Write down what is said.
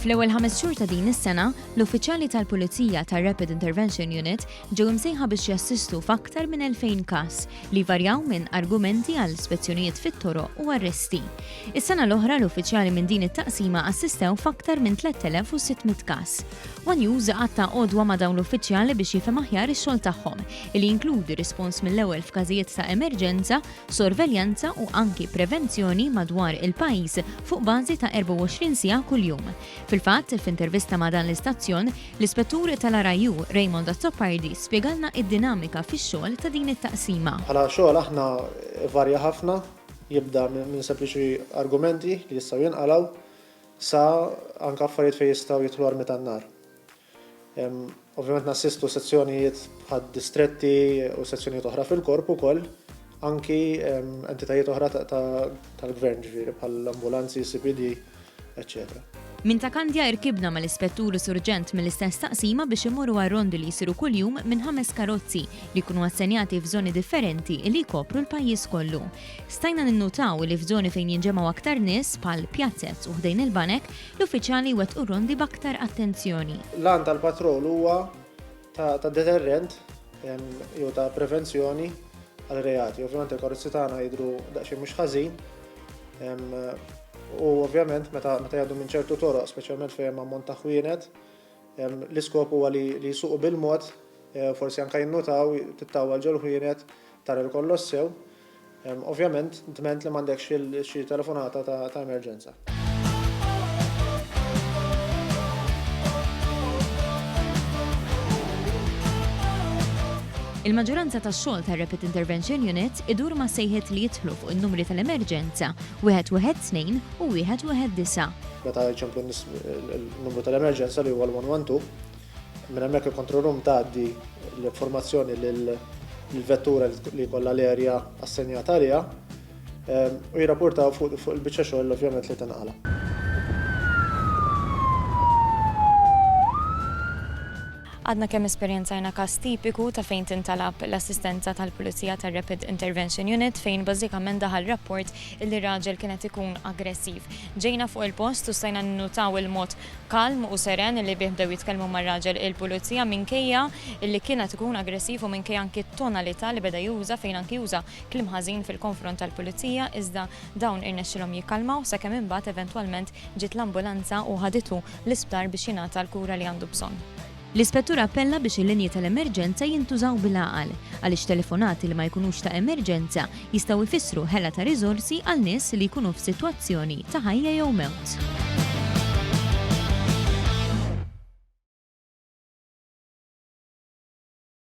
Fl-ewwel 5 xhur ta' din is-sena, l-uffiċjali tal-Pulizija tar-Rapid Intervention Unit ġew imsejħa biex jassistu f'aktar minn 2000 każ li varjaw minn argumenti għal ispezzjonijiet fit-toroq u arresti. Is-sena l-oħra l-uffiċjali minn din it-taqsima assistew f'aktar minn 3600 każ. One News għatta għodwa ma' dawn l-uffiċjali biex jifhem aħjar ix-xogħol tagħhom, li jinkludi rispons mill-ewwel f'każijiet ta' emerġenza, sorveljanza u anki prevenzjoni madwar il-pajjiż fuq bażi ta' 24 siegħa kuljum. Fil-fatt, f'intervista ma' dan l-istazzjon, l-Ispettur tal-RIU Raymond Azzopardi spjegalna id-dinamika fix-xogħol ta' din it-taqsima. Bħala xogħol aħna varja ħafna, jibda minn sempliċi argumenti li jistgħu jinqalgħu sa anke affarijiet fejn jistgħu jidħlu armi tan-nar. Ovvjament nassistu sezzjonijiet bħad distretti u sezzjonijiet oħra fil-korp ukoll, anki entitajiet oħra tal-gvern ġifieri bħall-ambulanzi, CPD, eccetera. Min ta' Kandja irkibna mal-Ispettur Surġent mill-istess taqsima biex imorru għar-rondi li jsiru kuljum minn 5 karozzi li jkunu assenjati f'żoni differenti li jkopru l-pajjiż kollu. Stajna ninnutaw li f'żoni fejn jinġemgħu aktar nies bħal pjazzett u ħdejn il-banek, l-uffiċjali wettqu rondi b'aktar attenzjoni. L-għan tal-patrol huwa ta' deterrent jew ta' prevenzjoni għal reati. Ovvjament il-karozzi tagħna jidhru daqsxejn mhux ħażin. U ovvjament meta jgħaddu minn ċertu toroq, speċjalment fejn hemm ammont ta' ħwienet, l-iskop huwa li jsuqu bil-mod, forsi anke jinnutaw tittawwal ġol ħwienet tara li kollox sew. Ovvjament tement li m'għandekx xi telefonata ta' emerġenza. Il-maġġoranza tax-xogħol tar-Rapid Intervention Unit idur ma' sejħiet li jidħlu fuq in-numri tal-emerġenza 112 u 119. Meta jċemplu l-numru tal-emerġenza li huwa l-112, minn hemmhekk il-control room tgħaddi l-informazzjoni lill-vettura li jkollha l-erja assenjata għaliha u jirrapportaw fuq il-biċċa xogħol ovvjament li tinqala. Għadna kemm esperjenzajna każ tipiku ta' fejn tintalab l-assistenza tal-Pulizija tar-Rapid Intervention Unit fejn bażikament daħal rapport li raġel kienet ikun aggressiv. Ġejna fuq il-post u stajna nnutaw il-mod kalm u seren li bieħdew jitkellmu mar-raġel il-Pulizija minkejja li kienet ikun aggressiv u minkejja anki t-tonalità li beda juża fejn anki juża kliem ħażin fil-konfront tal-Pulizija iżda dawn irnexxilhom jikkalmaw sakemm imbagħad eventwalment ġiet l-ambulanza u ħaditu l-isptar biex jingħata l-kura li għandu bżonn. L-Ispettur appella biex il-linji tal-emerġenza jintużaw bil-għaqal għaliex telefonati li ma jkunux ta' emerġenza jistgħu jfissru ħela ta' riżorsi għal nies li jkunu f'sitwazzjoni ta' ħajja jew mewt.